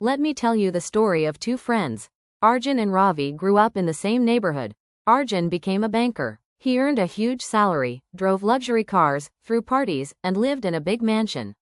Let me tell you the story of two friends. Arjun and Ravi grew up in the same neighborhood. Arjun became a banker. He earned a huge salary, drove luxury cars, threw parties, and lived in a big mansion.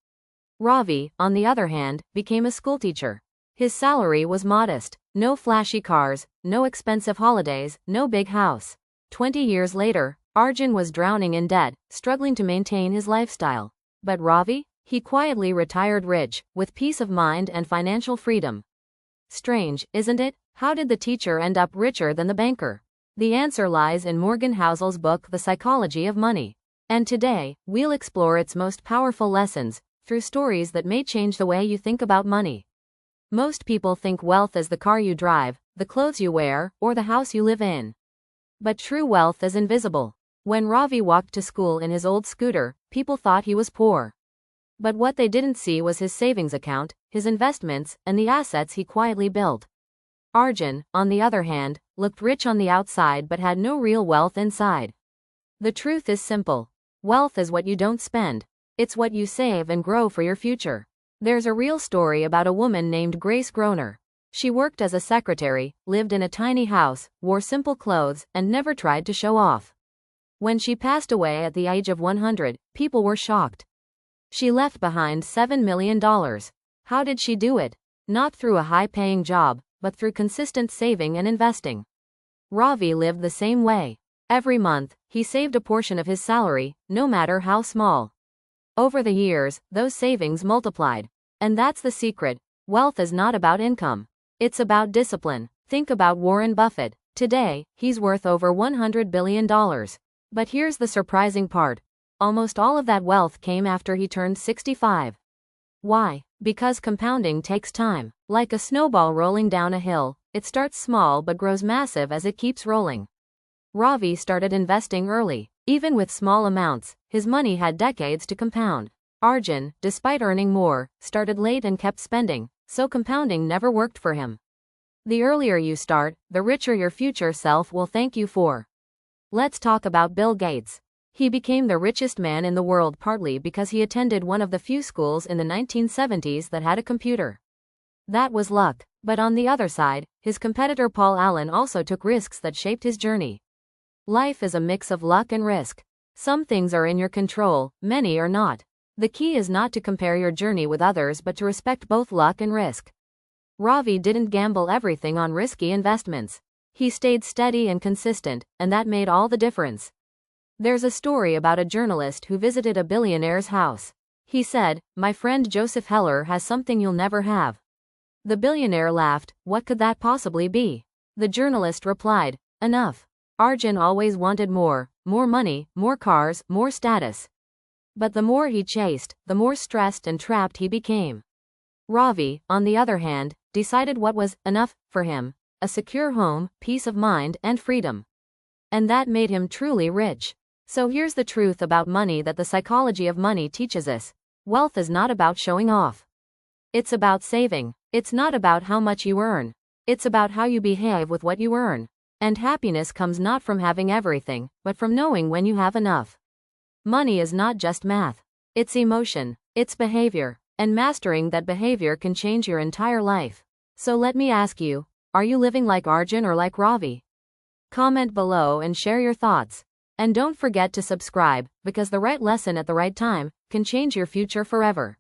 Ravi, on the other hand, became a schoolteacher. His salary was modest. No flashy cars, no expensive holidays, no big house. 20 years later, Arjun was drowning in debt, struggling to maintain his lifestyle. But Ravi? He quietly retired rich, with peace of mind and financial freedom. Strange, isn't it? How did the teacher end up richer than the banker? The answer lies in Morgan Housel's book The Psychology of Money. And today, we'll explore its most powerful lessons, through stories that may change the way you think about money. Most people think wealth is the car you drive, the clothes you wear, or the house you live in. But true wealth is invisible. When Ravi walked to school in his old scooter, people thought he was poor. But what they didn't see was his savings account, his investments, and the assets he quietly built. Arjun, on the other hand, looked rich on the outside but had no real wealth inside. The truth is simple. Wealth is what you don't spend. It's what you save and grow for your future. There's a real story about a woman named Grace Groner. She worked as a secretary, lived in a tiny house, wore simple clothes, and never tried to show off. When she passed away at the age of 100, people were shocked. She left behind $7 million. How did she do it? Not through a high-paying job, but through consistent saving and investing. Ravi lived the same way. Every month, he saved a portion of his salary, no matter how small. Over the years, those savings multiplied. And that's the secret. Wealth is not about income. It's about discipline. Think about Warren Buffett. Today, he's worth over $100 billion. But here's the surprising part. Almost all of that wealth came after he turned 65. Why? Because compounding takes time. Like a snowball rolling down a hill, it starts small but grows massive as it keeps rolling. Ravi started investing early. Even with small amounts, his money had decades to compound. Arjun, despite earning more, started late and kept spending, so compounding never worked for him. The earlier you start, the richer your future self will thank you for. Let's talk about Bill Gates. He became the richest man in the world partly because he attended one of the few schools in the 1970s that had a computer. That was luck. But on the other side, his competitor Paul Allen also took risks that shaped his journey. Life is a mix of luck and risk. Some things are in your control, many are not. The key is not to compare your journey with others but to respect both luck and risk. Ravi didn't gamble everything on risky investments. He stayed steady and consistent, and that made all the difference. There's a story about a journalist who visited a billionaire's house. He said, "My friend Joseph Heller has something you'll never have." The billionaire laughed. What could that possibly be? The journalist replied, "Enough." Arjun always wanted more money, more cars, more status. But the more he chased, the more stressed and trapped he became. Ravi, on the other hand, decided what was enough for him: a secure home, peace of mind, and freedom. And that made him truly rich. So here's the truth about money that the psychology of money teaches us. Wealth is not about showing off. It's about saving. It's not about how much you earn. It's about how you behave with what you earn. And happiness comes not from having everything, but from knowing when you have enough. Money is not just math. It's emotion. It's behavior. And mastering that behavior can change your entire life. So let me ask you, are you living like Arjun or like Ravi? Comment below and share your thoughts. And don't forget to subscribe, because the right lesson at the right time can change your future forever.